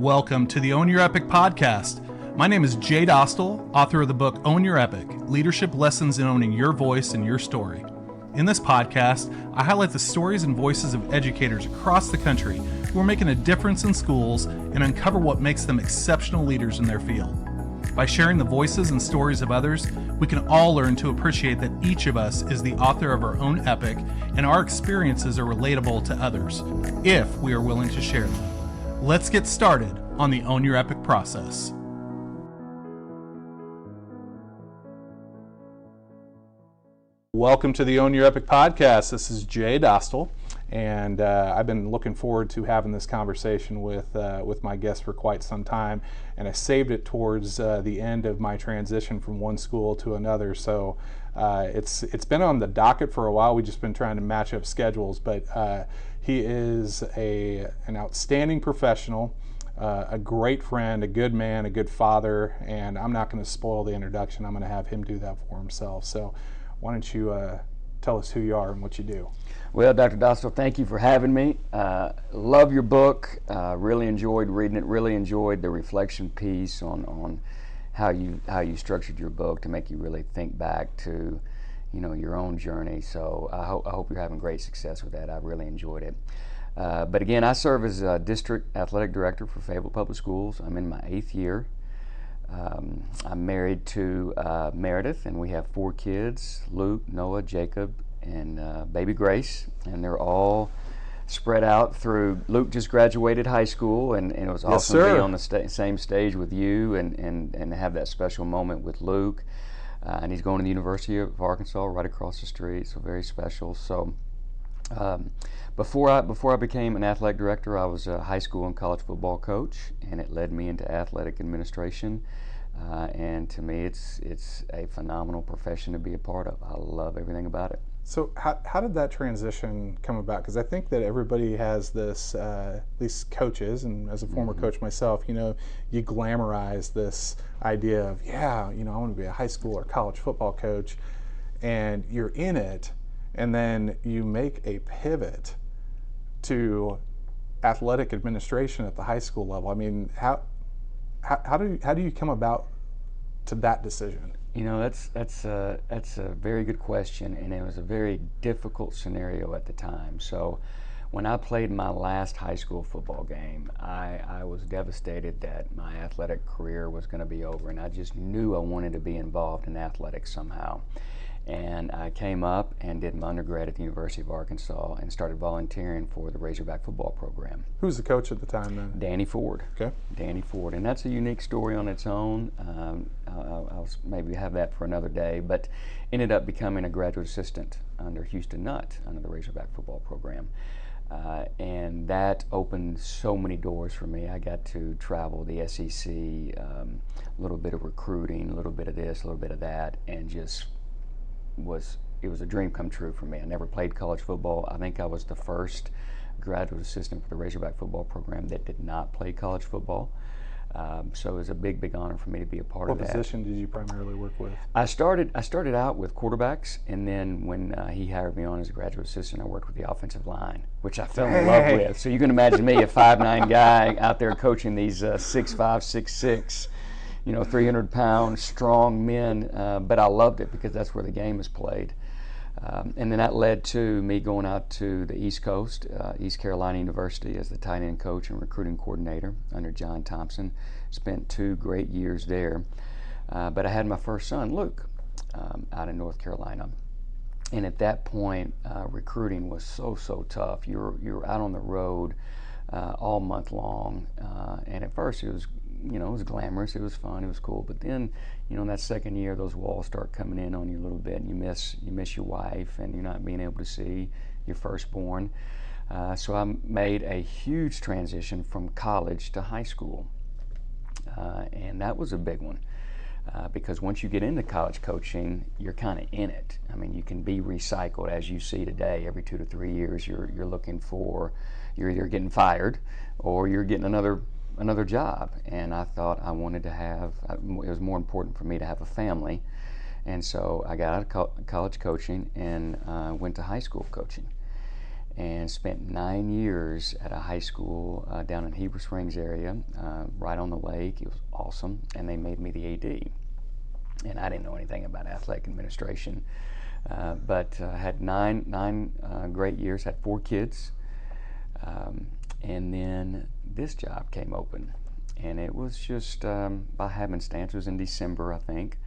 welcome to the Own Your Epic podcast. My name is Jay Dostal, author of the book Own Your Epic, Leadership Lessons in Owning Your Voice and Your Story. In this podcast, I highlight the stories and voices of educators across the country who are making a difference in schools and uncover what makes them exceptional leaders in their field. By sharing the voices and stories of others, we can all learn to appreciate that each of us is the author of our own epic and our experiences are relatable to others, if we are willing to share them. Let's get started on the Own Your Epic process. Welcome to the Own Your Epic podcast. This is Jay Dostal, and I've been looking forward to having this conversation with my guest for quite some time, and I saved it towards the end of my transition from one school to another. So it's been on the docket for a while. We've just been trying to match up schedules, but he is an outstanding professional, a great friend, a good man, a good father, and I'm not going to spoil the introduction. I'm going to have him do that for himself. So why don't you tell us who you are and what you do? Well, Dr. Dostal, thank you for having me. Love your book. Really enjoyed reading it. Really enjoyed the reflection piece on how you structured your book to make you really think back to, your own journey. So I hope you're having great success with that. I really enjoyed it. But again, I serve as a district athletic director for Fayetteville Public Schools. I'm in my 8th year. I'm married to Meredith, and we have 4 kids: Luke, Noah, Jacob, and baby Grace. And they're all spread out through. Luke just graduated high school, and it was awesome to be on the same stage with you and have that special moment with Luke. And he's going to the University of Arkansas right across the street, so very special. So before I became an athletic director, I was a high school and college football coach, and it led me into athletic administration. And to me, it's a phenomenal profession to be a part of. I love everything about it. So how did that transition come about? Because I think that everybody has this, at least coaches, and as a former coach myself, you glamorize this idea of, I want to be a high school or college football coach, and you're in it, and then you make a pivot to athletic administration at the high school level. I mean, how do you come about to that decision? That's a very good question, and it was a very difficult scenario at the time. So when I played my last high school football game, I was devastated that my athletic career was going to be over, and I just knew I wanted to be involved in athletics somehow. And I came up and did my undergrad at the University of Arkansas and started volunteering for the Razorback football program. Who was the coach at the time then? Danny Ford. Okay. Danny Ford, and that's a unique story on its own. I'll maybe have that for another day, but ended up becoming a graduate assistant under Houston Nutt under the Razorback football program. And that opened so many doors for me. I got to travel the SEC, a little bit of recruiting, a little bit of this, a little bit of that, and it was a dream come true for me. I never played college football. I think I was the first graduate assistant for the Razorback football program that did not play college football. So it was a big honor for me to be a part of that. What position did you primarily work with? I started out with quarterbacks, and then when he hired me on as a graduate assistant, I worked with the offensive line, which I fell in love with. So you can imagine me, a 5'9" guy out there coaching these 6'5", 6'6", 300-pound strong men, but I loved it because that's where the game is played. And then that led to me going out to the East Coast, East Carolina University, as the tight end coach and recruiting coordinator under John Thompson. Spent 2 great years there. But I had my first son, Luke, out in North Carolina. And at that point, recruiting was so tough. You're out on the road all month long. And at first it was glamorous, it was fun, it was cool. But then, in that second year, those walls start coming in on you a little bit, and you miss your wife, and you're not being able to see your firstborn. So I made a huge transition from college to high school, and that was a big one. Because once you get into college coaching, you're kind of in it. I mean, you can be recycled, as you see today. Every 2 to 3 years, you're either getting fired or you're getting another job. And I thought I wanted to it was more important for me to have a family. And so I got out of college coaching and went to high school coaching. and spent 9 years at a high school down in Heber Springs area, right on the lake. It was awesome, and they made me the AD. And I didn't know anything about athletic administration, but had nine great years, had 4 kids, and then this job came open. And it was just by happenstance. It was in December, I think.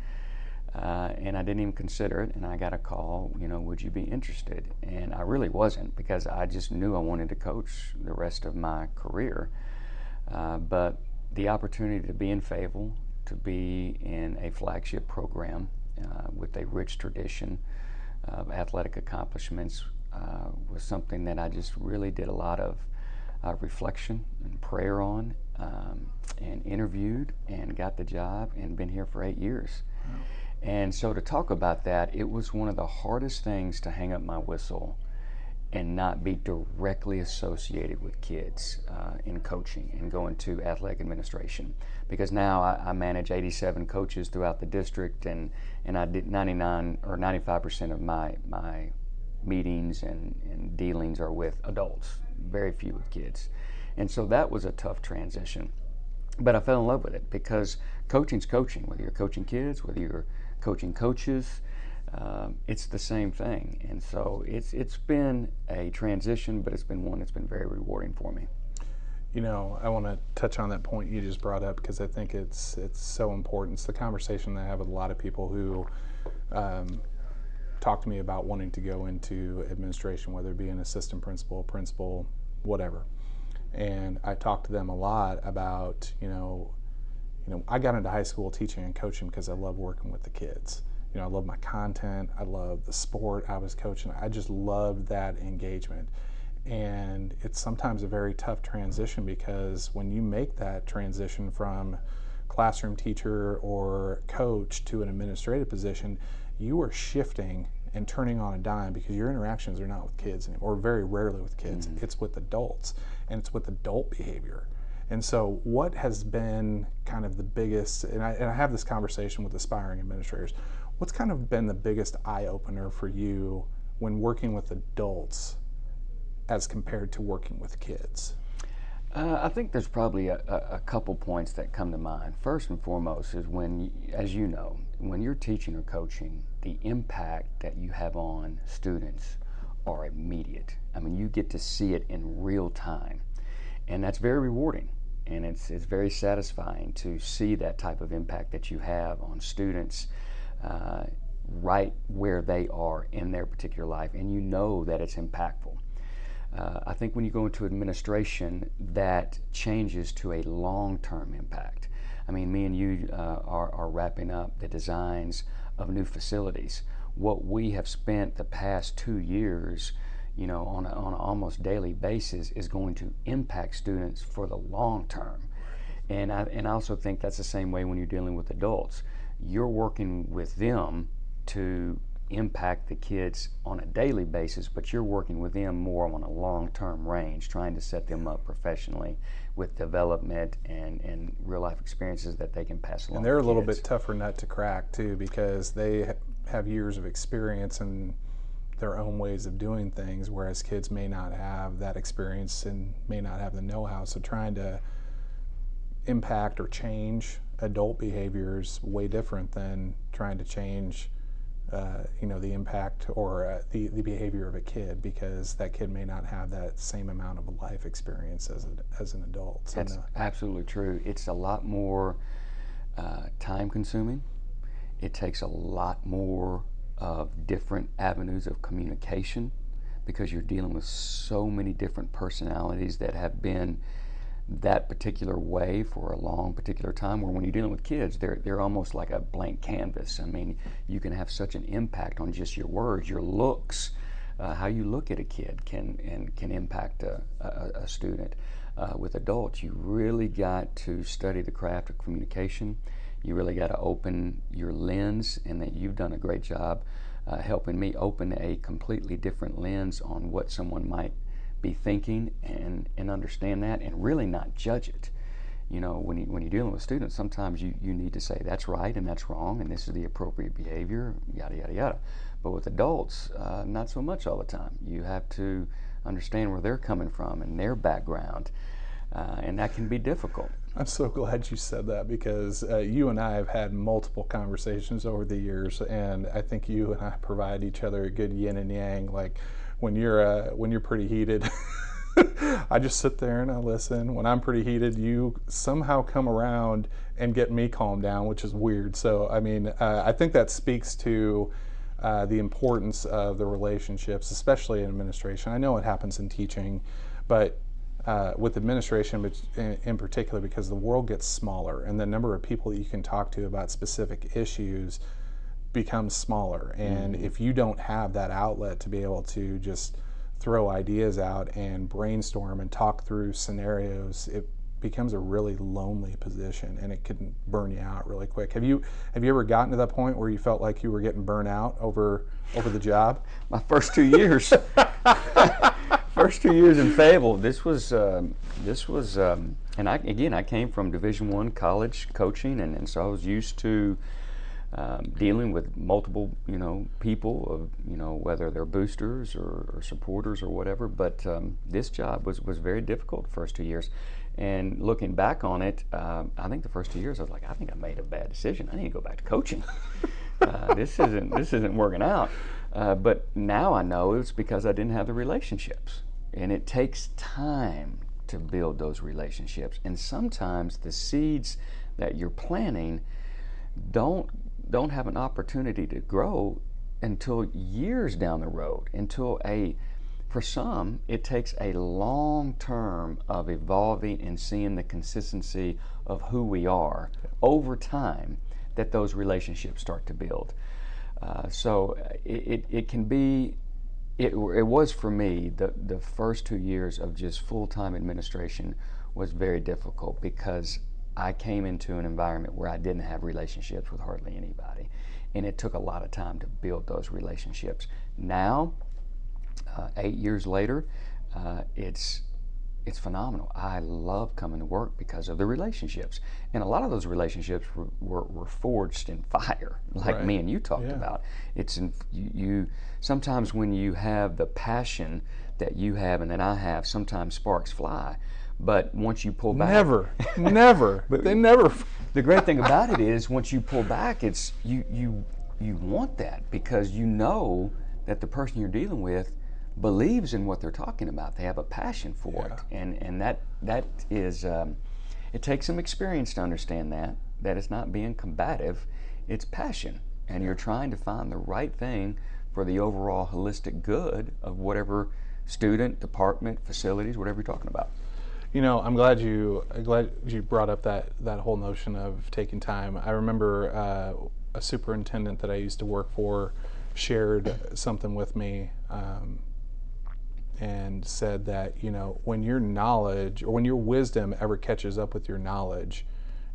And I didn't even consider it, and I got a call, would you be interested? And I really wasn't, because I just knew I wanted to coach the rest of my career. But the opportunity to be in Fayetteville, to be in a flagship program with a rich tradition of athletic accomplishments was something that I just really did a lot of reflection and prayer on, and interviewed and got the job and been here for 8 years. Wow. And so to talk about that, it was one of the hardest things to hang up my whistle and not be directly associated with kids in coaching and go into athletic administration. Because now I manage 87 coaches throughout the district, and I did 99 or 95% of my meetings and dealings are with adults, very few with kids. And so that was a tough transition. But I fell in love with it, because coaching's coaching, whether you're coaching kids, whether you're coaching coaches, it's the same thing. And so it's been a transition, but it's been one that's been very rewarding for me. I want to touch on that point you just brought up, because I think it's so important. It's the conversation that I have with a lot of people who talk to me about wanting to go into administration, whether it be an assistant principal, whatever. And I talk to them a lot about, I got into high school teaching and coaching because I love working with the kids. I love my content. I love the sport I was coaching. I just loved that engagement. And it's sometimes a very tough transition, because when you make that transition from classroom teacher or coach to an administrative position, you are shifting and turning on a dime, because your interactions are not with kids anymore, or very rarely with kids. Mm-hmm. It's with adults, and it's with adult behavior. And so what has been kind of the biggest, and I have this conversation with aspiring administrators, what's kind of been the biggest eye-opener for you when working with adults as compared to working with kids? I think there's probably a couple points that come to mind. First and foremost is when, as you know, when you're teaching or coaching, the impact that you have on students are immediate. I mean, you get to see it in real time, and that's very rewarding, and it's very satisfying to see that type of impact that you have on students right where they are in their particular life, and you know that it's impactful. I think when you go into administration, that changes to a long-term impact. I mean, me and you are wrapping up the designs of new facilities. What we have spent the past 2 years, on an almost daily basis, is going to impact students for the long term. And I also think that's the same way when you're dealing with adults. You're working with them to impact the kids on a daily basis, but you're working with them more on a long-term range, trying to set them up professionally with development and real-life experiences that they can pass along. And they're a little bit tougher nut to crack too, because they have years of experience and their own ways of doing things, whereas kids may not have that experience and may not have the know-how. So trying to impact or change adult behavior is way different than trying to change the impact or the behavior of a kid, because that kid may not have that same amount of life experience as an adult. So that's absolutely true. It's a lot more time consuming. It takes a lot more of different avenues of communication, because you're dealing with so many different personalities that have been that particular way for a long particular time, where when you're dealing with kids, they're almost like a blank canvas. I mean, you can have such an impact on just your words, your looks, how you look at a kid can impact a student. With adults, you really got to study the craft of communication. You really got to open your lens, and that you've done a great job helping me open a completely different lens on what someone might be thinking, and understand that, and really not judge it. When you're dealing with students, sometimes you need to say that's right and that's wrong, and this is the appropriate behavior, yada yada yada. But with adults, not so much all the time. You have to understand where they're coming from and their background, and that can be difficult. I'm so glad you said that, because you and I have had multiple conversations over the years, and I think you and I provide each other a good yin and yang. Like when you're pretty heated, I just sit there and I listen. When I'm pretty heated, you somehow come around and get me calmed down, which is weird. So I mean, I think that speaks to the importance of the relationships, especially in administration. I know it happens in teaching, but with administration in particular, because the world gets smaller and the number of people that you can talk to about specific issues becomes smaller. And if you don't have that outlet to be able to just throw ideas out and brainstorm and talk through scenarios, it becomes a really lonely position, and it can burn you out really quick. Have you ever gotten to that point where you felt like you were getting burnt out over the job? My first 2 years. First 2 years in Fayetteville, this was, and I came from Division I college coaching, and so I was used to dealing with multiple, people of, whether they're boosters or supporters or whatever. But this job was very difficult the first 2 years. And looking back on it, I think the first 2 years I was like, I think I made a bad decision. I need to go back to coaching. This isn't working out. But now I know it's because I didn't have the relationships. And it takes time to build those relationships. And sometimes the seeds that you're planting don't have an opportunity to grow until years down the road, for some, it takes a long term of evolving and seeing the consistency of who we are over time that those relationships start to build. So it can be, it was for me, the first 2 years of just full-time administration was very difficult, because I came into an environment where I didn't have relationships with hardly anybody, and it took a lot of time to build those relationships. Now, 8 years later, it's phenomenal. I love coming to work because of the relationships, and a lot of those relationships were forged in fire, like Right. me and you talked about. It's you sometimes when you have the passion that you have and that I have, sometimes sparks fly. But once you pull back, never. But they never. The great thing about it is, once you pull back, it's you want that, because you know that the person you're dealing with believes in what they're talking about. They have a passion for it, and that is it takes some experience to understand that it's not being combative, it's passion, and you're trying to find the right thing for the overall holistic good of whatever student, department, facilities, whatever you're talking about. I'm glad you brought up that whole notion of taking time. I remember a superintendent that I used to work for shared something with me, and said that when your knowledge or when your wisdom ever catches up with your knowledge,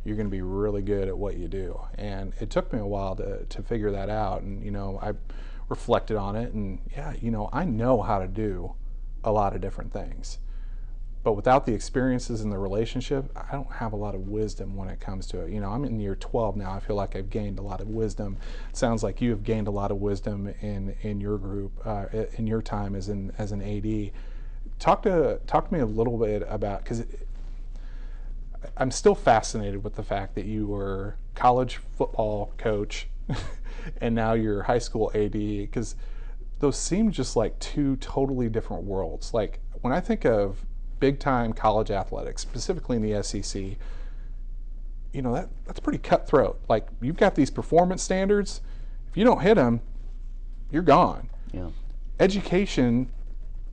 you're going to be really good at what you do. And it took me a while to figure that out. And I reflected on it, and I know how to do a lot of different things. But without the experiences and the relationship, I don't have a lot of wisdom when it comes to it. I'm in year 12 now. I feel like I've gained a lot of wisdom. It sounds like you have gained a lot of wisdom in your group, in your time as an AD. Talk to me a little bit about, because I'm still fascinated with the fact that you were college football coach and now you're high school AD, because those seem just like two totally different worlds. Like when I think of big-time college athletics, specifically in the SEC, that's pretty cutthroat. Like, you've got these performance standards. If you don't hit them, you're gone. Yeah. Education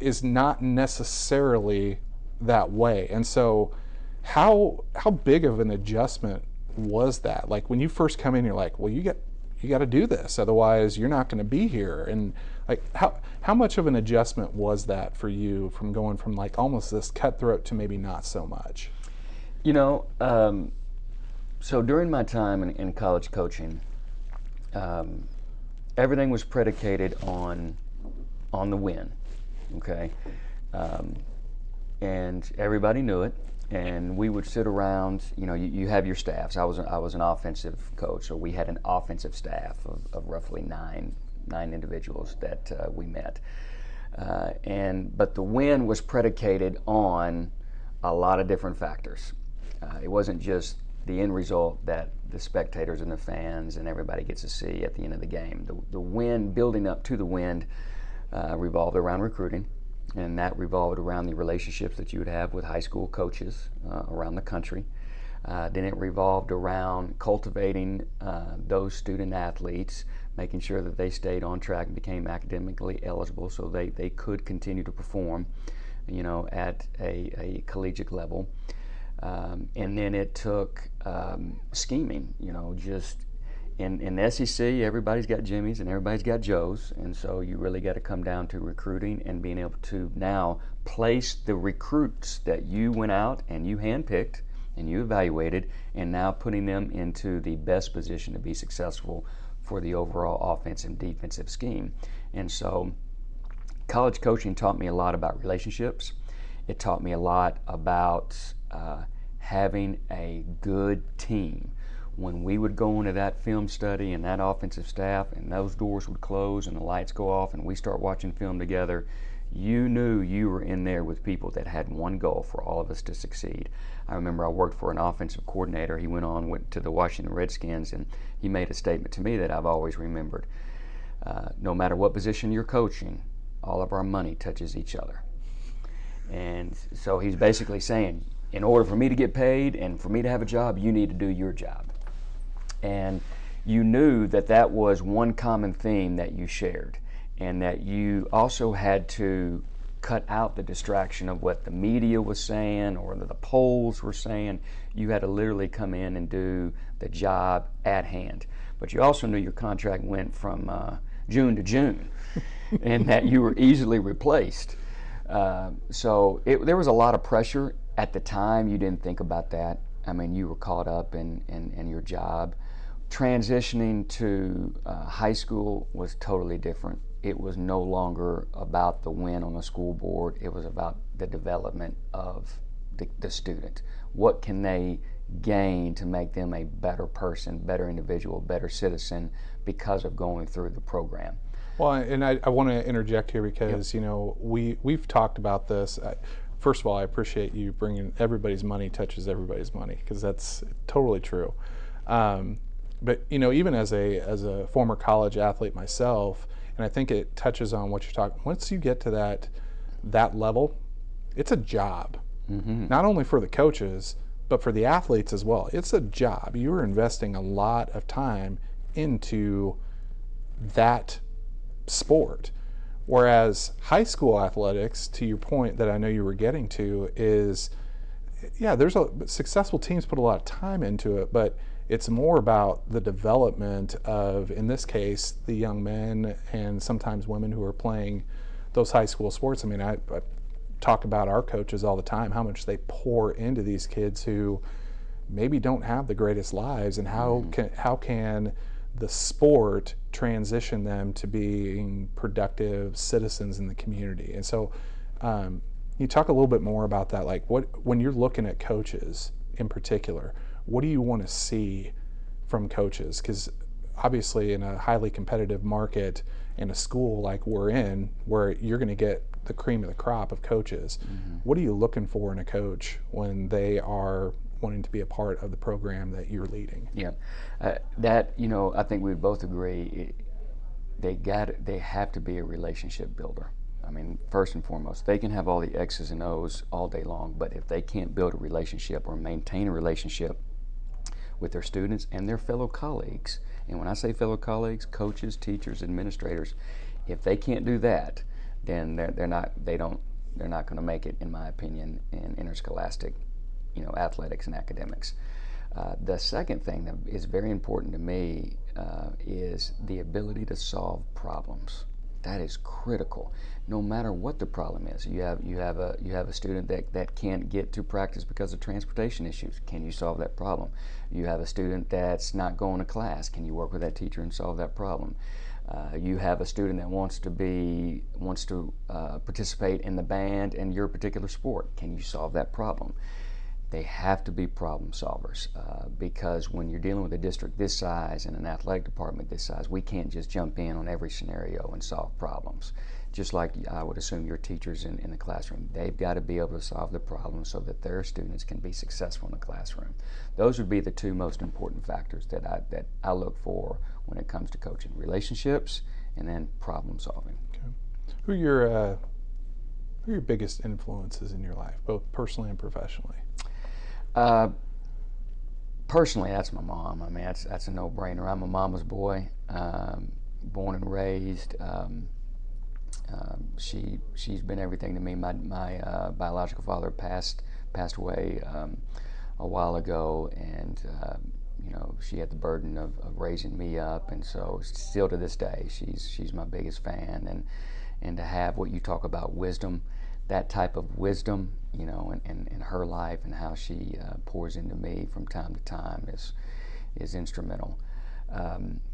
is not necessarily that way. And so how big of an adjustment was that? Like, when you first come in, you're like, well, you got to do this, otherwise you're not going to be here. And like, how much of an adjustment was that for you, from going from like almost this cutthroat to maybe not so much? So during my time in college coaching, everything was predicated on the win, okay? And everybody knew it. And we would sit around, you have your staffs. I was an offensive coach, so we had an offensive staff of roughly nine individuals that we met. But the win was predicated on a lot of different factors. It wasn't just the end result that the spectators and the fans and everybody gets to see at the end of the game. The win, building up to the win, revolved around recruiting, and that revolved around the relationships that you would have with high school coaches around the country. Then it revolved around cultivating those student athletes, making sure that they stayed on track and became academically eligible so they could continue to perform, at a collegiate level. And then it took scheming, just in the SEC, everybody's got Jimmys and everybody's got Joes, and so you really got to come down to recruiting and being able to now place the recruits that you went out and you handpicked and you evaluated, and now putting them into the best position to be successful for the overall offensive and defensive scheme. And so college coaching taught me a lot about relationships. It taught me a lot about having a good team. When we would go into that film study and that offensive staff and those doors would close and the lights go off and we start watching film together, you knew you were in there with people that had one goal for all of us to succeed. I remember I worked for an offensive coordinator. He went to the Washington Redskins, and he made a statement to me that I've always remembered. No matter what position you're coaching, all of our money touches each other. And so he's basically saying, in order for me to get paid and for me to have a job, you need to do your job. And you knew that that was one common theme that you shared, and that you also had to cut out the distraction of what the media was saying or the polls were saying. You had to literally come in and do the job at hand. But you also knew your contract went from June to June and that you were easily replaced. So there was a lot of pressure. At the time, you didn't think about that. I mean, you were caught up in your job. Transitioning to high school was totally different. It was no longer about the win on the school board. It was about the development of the student. What can they gain to make them a better person, better individual, better citizen because of going through the program? Well, and I want to interject here because, we've talked about this. First of all, I appreciate you bringing everybody's money touches everybody's money, because that's totally true. But even as a former college athlete myself, and I think it touches on what you're talking. Once you get to that level, it's a job, not only for the coaches but for the athletes as well. It's a job. You're investing a lot of time into that sport. Whereas high school athletics, to your point that I know you were getting to, is, there's successful teams put a lot of time into it, but it's more about the development of, in this case, the young men and sometimes women who are playing those high school sports. I mean, I talk about our coaches all the time, how much they pour into these kids who maybe don't have the greatest lives, and how can the sport transition them to being productive citizens in the community. And so you talk a little bit more about that, like when you're looking at coaches in particular, what do you want to see from coaches? Because obviously in a highly competitive market in a school like we're in, where you're going to get the cream of the crop of coaches, what are you looking for in a coach when they are wanting to be a part of the program that you're leading? I think we both agree they have to be a relationship builder. I mean, first and foremost, they can have all the X's and O's all day long, but if they can't build a relationship or maintain a relationship with their students and their fellow colleagues, and when I say fellow colleagues, coaches, teachers, administrators, if they can't do that, then they're not going to make it, in my opinion, in interscholastic athletics and academics. The second thing that is very important to me is the ability to solve problems. That is critical, no matter what the problem is. You have a student that can't get to practice because of transportation issues. Can you solve that problem? You have a student that's not going to class. Can you work with that teacher and solve that problem? You have a student that wants to participate in the band in your particular sport. Can you solve that problem? They have to be problem solvers, because when you're dealing with a district this size and an athletic department this size, we can't just jump in on every scenario and solve problems. just like I would assume your teachers in the classroom. They've got to be able to solve the problem so that their students can be successful in the classroom. Those would be the two most important factors that I look for when it comes to coaching: relationships and then problem solving. Okay. Who are your biggest influences in your life, both personally and professionally? Personally, that's my mom. I mean, that's a no-brainer. I'm a mama's boy, born and raised. She's been everything to me. My biological father passed away a while ago, and she had the burden of raising me up, and so still to this day, she's my biggest fan. And to have what you talk about, wisdom, that type of wisdom, in her life and how she pours into me from time to time is instrumental.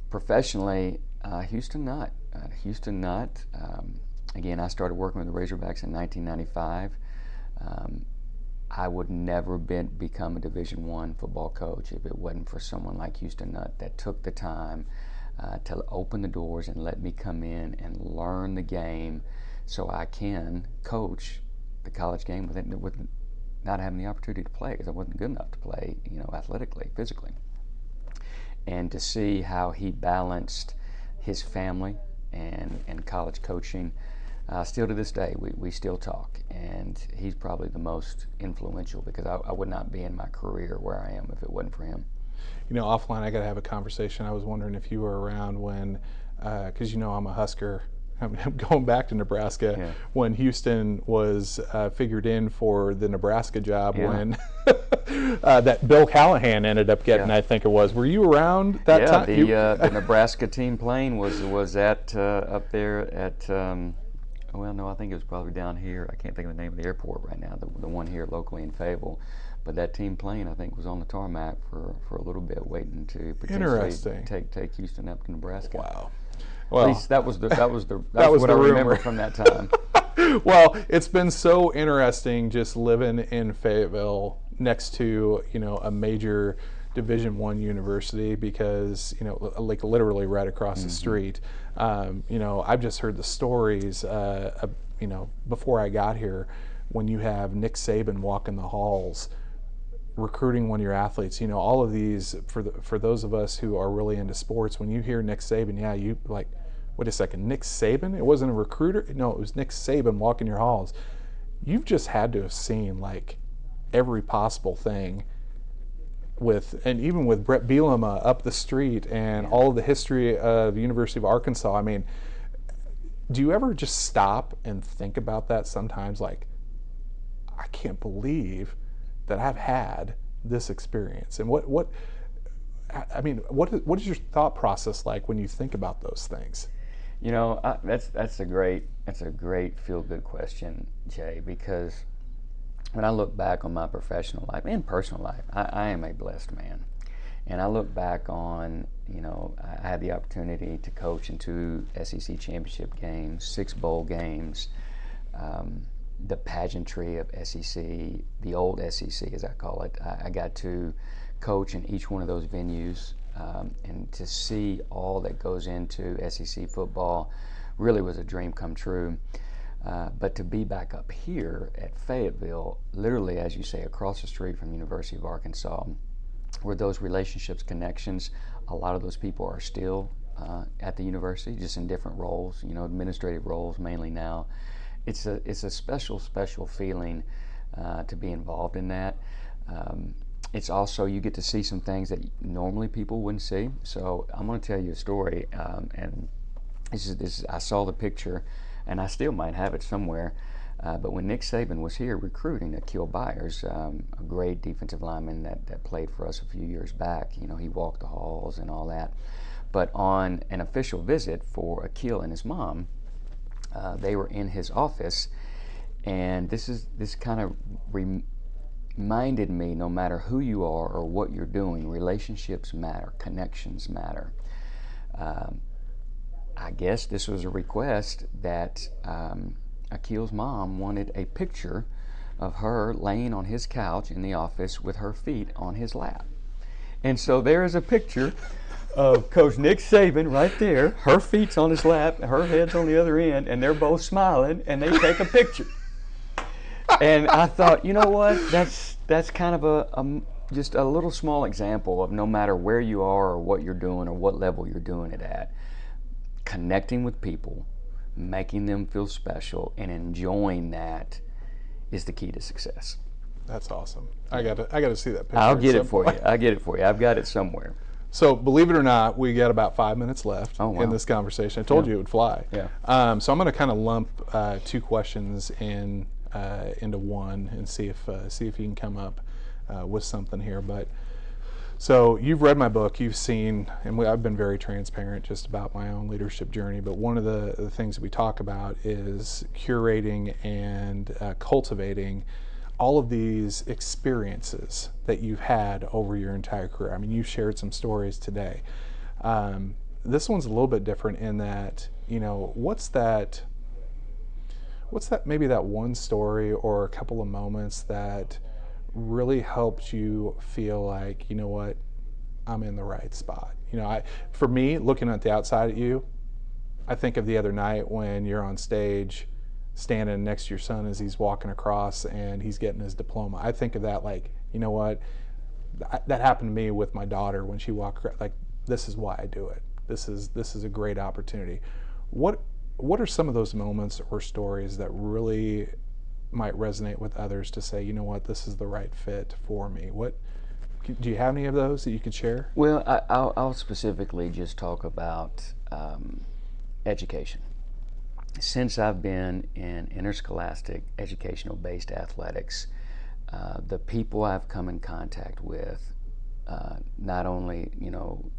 Professionally, Houston Nutt. Again, I started working with the Razorbacks in 1995. I would never become a Division I football coach if it wasn't for someone like Houston Nutt that took the time to open the doors and let me come in and learn the game so I can coach the college game with not having the opportunity to play because I wasn't good enough to play, athletically, physically. And to see how he balanced his family and college coaching, still to this day, we still talk. And he's probably the most influential because I would not be in my career where I am if it wasn't for him. Offline, I got to have a conversation. I was wondering if you were around when, because I'm a Husker. I'm going back to Nebraska when Houston was figured in for the Nebraska job when that Bill Callahan ended up getting, I think it was. Were you around that time? The Nebraska team plane was at up there at, well, no, I think it was probably down here. I can't think of the name of the airport right now, the one here locally in Fayetteville. But that team plane, I think, was on the tarmac for a little bit, waiting to potentially take Houston up to Nebraska. Wow. Well, at least that was what I remember from that time. Well, it's been so interesting just living in Fayetteville next to a major Division I university because like literally right across the street. I've just heard the stories. Before I got here, when you have Nick Saban walking the halls, recruiting one of your athletes, all of these, for those of us who are really into sports, when you hear Nick Saban, you like, wait a second, Nick Saban? It wasn't a recruiter? No, it was Nick Saban walking your halls. You've just had to have seen like every possible thing and even with Brett Bielema up the street and all of the history of the University of Arkansas. I mean, do you ever just stop and think about that sometimes? Like, I can't believe that I've had this experience. And what is your thought process like when you think about those things? That's a great feel-good question, Jay, because when I look back on my professional life and personal life, I am a blessed man. And I look back on, I had the opportunity to coach in 2 SEC championship games, 6 bowl games, the pageantry of SEC, the old SEC as I call it. I got to coach in each one of those venues, and to see all that goes into SEC football really was a dream come true. But to be back up here at Fayetteville, literally, as you say, across the street from the University of Arkansas, where those relationships, connections, a lot of those people are still at the university, just in different roles, administrative roles mainly now. It's a special feeling to be involved in that. It's also, you get to see some things that normally people wouldn't see. So I'm going to tell you a story, and I saw the picture, and I still might have it somewhere. But when Nick Saban was here recruiting Akil Byers, a great defensive lineman that played for us a few years back, he walked the halls and all that. But on an official visit for Akil and his mom, they were in his office, and this kind of reminded me, no matter who you are or what you're doing, relationships matter, connections matter. I guess this was a request that Akil's mom wanted a picture of her laying on his couch in the office with her feet on his lap. And so there is a picture of Coach Nick Saban right there. Her feet's on his lap, her head's on the other end, and they're both smiling, and they take a picture. And I thought, you know what? That's kind of just a little small example of no matter where you are or what you're doing or what level you're doing it at, connecting with people, making them feel special, and enjoying that is the key to success. That's awesome. I got to see that picture. I'll get it for you. I'll get it for you. I've got it somewhere. So believe it or not, we got about 5 minutes left in this conversation. I told you it would fly. Yeah. So I'm going to kind of lump two questions into one and see if you can come up with something here. But so you've read my book, you've seen, and I've been very transparent just about my own leadership journey. But one of the things that we talk about is curating and cultivating all of these experiences that you've had over your entire career. I mean, you've shared some stories today. This one's a little bit different in that, what's that maybe that one story or a couple of moments that really helped you feel like, you know what, I'm in the right spot. For me, looking at the outside at you, I think of the other night when you're on stage standing next to your son as he's walking across and he's getting his diploma. I think of that like, you know what, that happened to me with my daughter when she walked across. Like, this is why I do it. This is a great opportunity. What are some of those moments or stories that really might resonate with others to say, you know what, this is the right fit for me? Do you have any of those that you could share? Well, I'll specifically just talk about education. Since I've been in interscholastic educational-based athletics, the people I've come in contact with, not only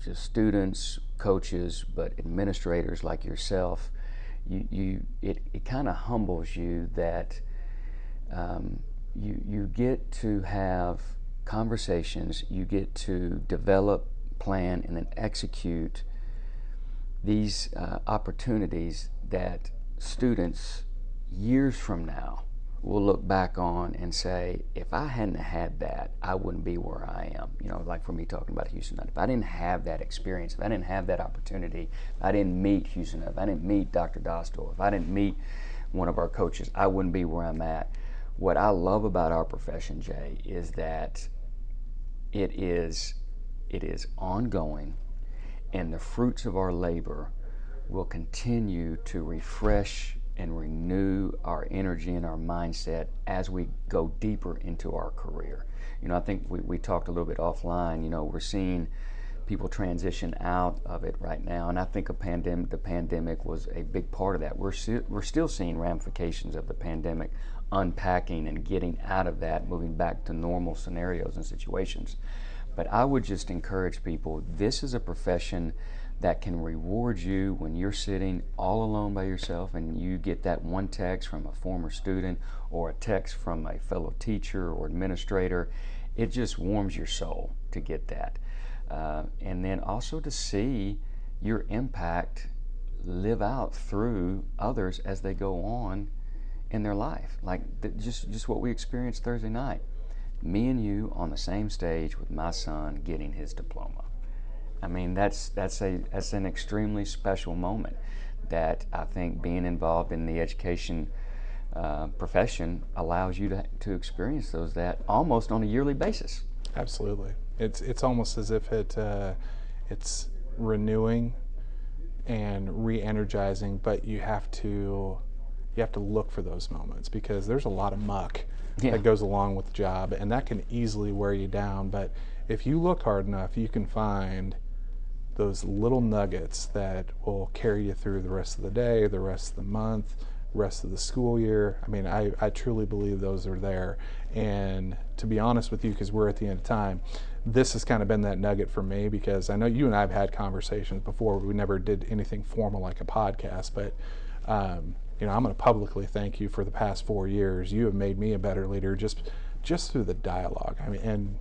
just students, coaches, but administrators like yourself, it kind of humbles you that you get to have conversations, you get to develop, plan, and then execute these opportunities that students years from now will look back on and say, if I hadn't had that, I wouldn't be where I am. Like for me talking about Houston, if I didn't have that experience, if I didn't have that opportunity, if I didn't meet Houston, if I didn't meet Dr. Dostal, if I didn't meet one of our coaches, I wouldn't be where I'm at. What I love about our profession, Jay, is that it is ongoing, and the fruits of our labor will continue to refresh and renew our energy and our mindset as we go deeper into our career. I think we talked a little bit offline, we're seeing people transition out of it right now, and I think the pandemic was a big part of that. We're still seeing ramifications of the pandemic, unpacking and getting out of that, moving back to normal scenarios and situations. But I would just encourage people, this is a profession that can reward you when you're sitting all alone by yourself and you get that one text from a former student or a text from a fellow teacher or administrator. It just warms your soul to get that. And then also to see your impact live out through others as they go on in their life. Like just what we experienced Thursday night. Me and you on the same stage with my son getting his diploma. I mean, that's an extremely special moment that I think being involved in the education profession allows you to experience that almost on a yearly basis. Absolutely. It's almost as if it's renewing and re-energizing, but you have to look for those moments because there's a lot of muck that goes along with the job, and that can easily wear you down. But if you look hard enough, you can find those little nuggets that will carry you through the rest of the day, the rest of the month, rest of the school year. I mean, I truly believe those are there. And to be honest with you, because we're at the end of time, this has kind of been that nugget for me, because I know you and I have had conversations before. We never did anything formal like a podcast, but I'm going to publicly thank you for the past 4 years. You have made me a better leader just through the dialogue. I mean, and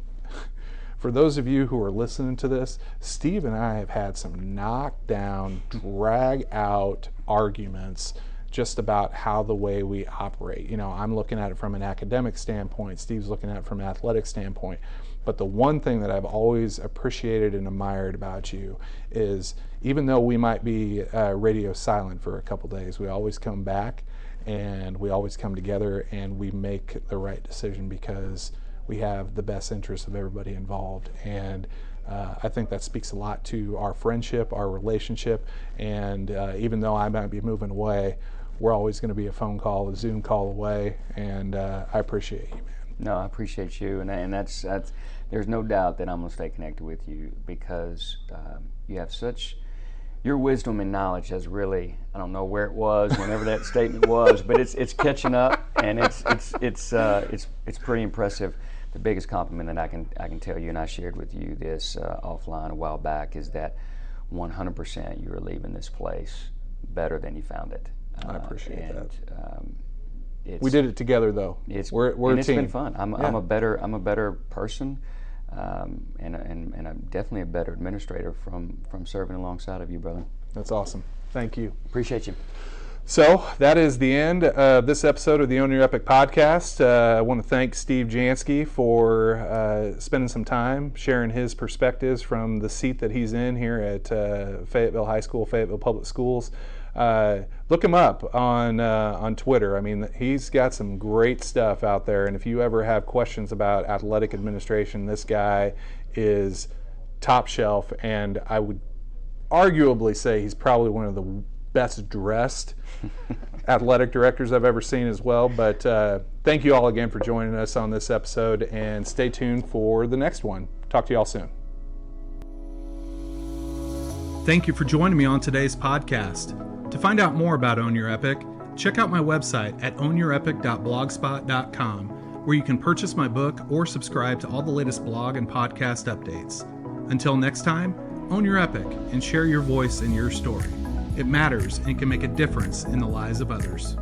for those of you who are listening to this, Steve and I have had some knockdown, drag out arguments just about how the way we operate. I'm looking at it from an academic standpoint, Steve's looking at it from an athletic standpoint. But the one thing that I've always appreciated and admired about you is, even though we might be radio silent for a couple days, we always come back and we always come together and we make the right decision because we have the best interests of everybody involved. And I think that speaks a lot to our friendship, our relationship, and even though I might be moving away, we're always going to be a phone call, a Zoom call away, and I appreciate you, man. No, I appreciate you, and that's there's no doubt that I'm going to stay connected with you because you have your wisdom and knowledge has really, I don't know where it was whenever that statement was, but it's catching up, and it's pretty impressive. The biggest compliment that I can tell you, and I shared with you this offline a while back, is that 100% you are leaving this place better than you found it. I appreciate that. We did it together, though. We're a team. It's been fun. I'm a better person, and I'm definitely a better administrator from serving alongside of you, brother. That's awesome. Thank you. Appreciate you. So that is the end of this episode of the Own Your Epic podcast. I want to thank Steve Janski for spending some time sharing his perspectives from the seat that he's in here at Fayetteville High School, Fayetteville Public Schools. Look him up on Twitter. I mean, he's got some great stuff out there, and if you ever have questions about athletic administration, this guy is top shelf, and I would arguably say he's probably one of the best dressed athletic directors I've ever seen as well. But thank you all again for joining us on this episode, and stay tuned for the next one. Talk to you all soon. Thank you for joining me on today's podcast. To find out more about Own Your Epic, check out my website at ownyourepic.blogspot.com, where you can purchase my book or subscribe to all the latest blog and podcast updates. Until next time, own your epic and share your voice and your story. It matters and can make a difference in the lives of others.